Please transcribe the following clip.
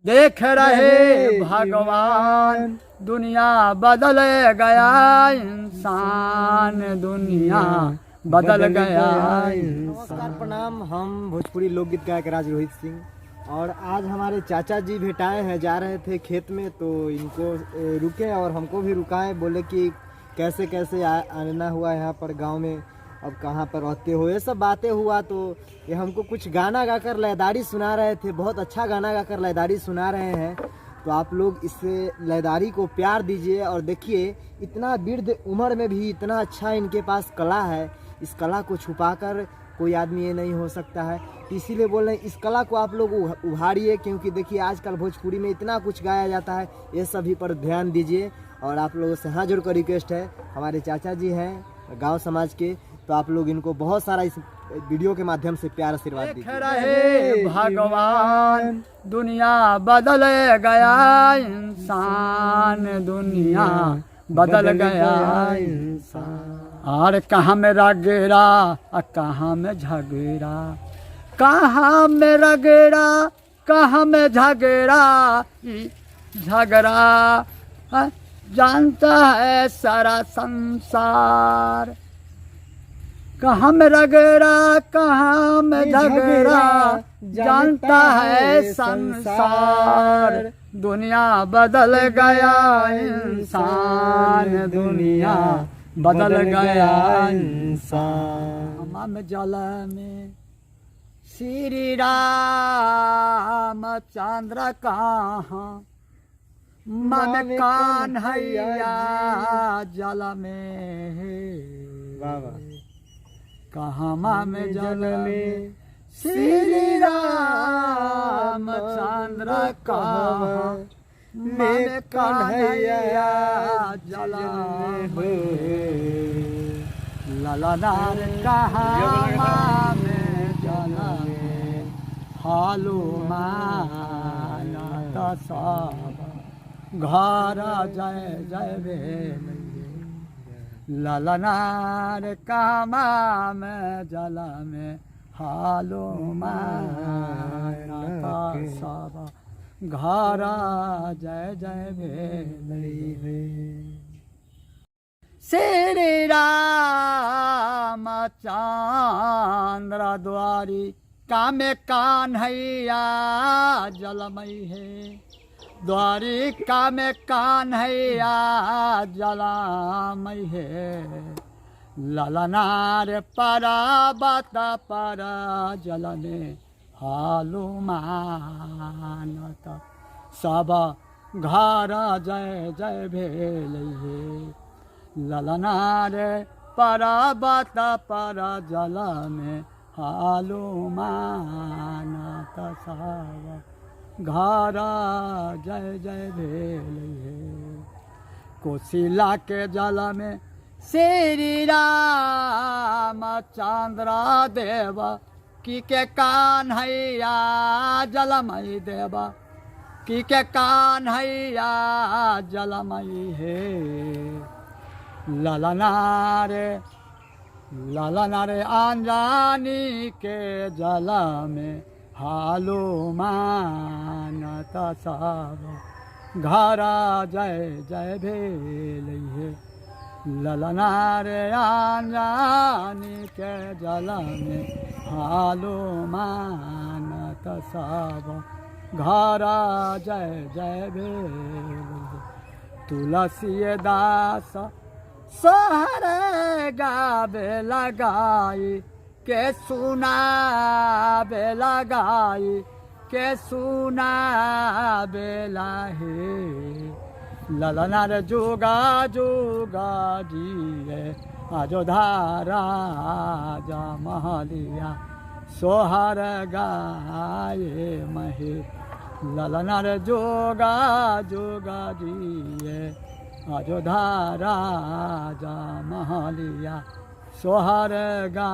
देख रहे भगवान दुनिया बदल गया इंसान, दुनिया बदल गया नमस्कार प्रणाम। हम भोजपुरी लोकगीत गायक राज रोहित सिंह और आज हमारे चाचा जी भेटाए हैं, जा रहे थे खेत में तो इनको रुके और हमको भी रुकाए, बोले कि कैसे कैसे आना हुआ यहाँ पर गांव में, अब कहाँ पर रहते हो, ये सब बातें हुआ। तो ये हमको कुछ गाना गाकर लयदारी सुना रहे थे, बहुत अच्छा गाना गाकर लयदारी सुना रहे हैं। तो आप लोग इस लयदारी को प्यार दीजिए और देखिए इतना वृद्ध उम्र में भी इतना अच्छा इनके पास कला है। इस कला को छुपाकर कोई आदमी ये नहीं हो सकता है, इसीलिए बोल रहे हैं इस कला को आप लोग उभारिए, क्योंकि देखिए आजकल भोजपुरी में इतना कुछ गाया जाता है, ये सभी पर ध्यान दीजिए। और आप लोगों से हाथ जोड़ कर रिक्वेस्ट है, हमारे चाचा जी हैं गांव समाज के, तो आप लोग इनको बहुत सारा इस वीडियो के माध्यम से प्यार आशीर्वाद देख दीजिए। रहे भगवान दुनिया बदल गया इंसान, दुनिया बदल गया इंसान। और कहाँ मेरा गेरा और कहाँ में झगड़ा, कहाँ मेरा गेरा कहाँ में झगड़ा, झगड़ा जानता है सारा संसार। कहाँ में रगड़ा कहाँ में झगड़ा, जानता है संसार। दुनिया बदल गया इंसान, दुनिया बदल गया इंसान। हम जल में श्री राम चंद्र कहाँ, मन कान्हैया जल में कहाँ में जल में श्री राम चंद्र कहाँ, में कान्हैया जल ललनार कहाँ में जल हालू माना सब घर जय जय भेल। ललनार कामा में जल में हालो माता सब घर जय जय भेल। श्री राम चंद्र द्वारी कामे कान्हैया जलमई है, द्वारिका में कान्हैया जलामई है। ललनार पराबत पर जल में हालू मानत सब घर जय जय भेल है। ललनार पराबत पर जल में हालू मानत सब घर जय जय भेल। कोशिला के जल में श्री राम चंद्र देव की के कान्हैया जलमई देव की के कान्हैया जलमई है। ललनारे ललनारे अंजानी के जल में हालो मानत सब घर जय जय भेल है। ललनार अंजानी के जल में हालो मानत सब घर जय जय भेल। तुलसी दास सोहर गावे लगाई के सुना बेला गाई के सुना बेला हे। ललनार जोगा जोगा जिए आजो धारा जा महलिया सोहर गाये महे। ललनार जोगा जोगा जिए आजो धारा जा महलिया सोहर गा।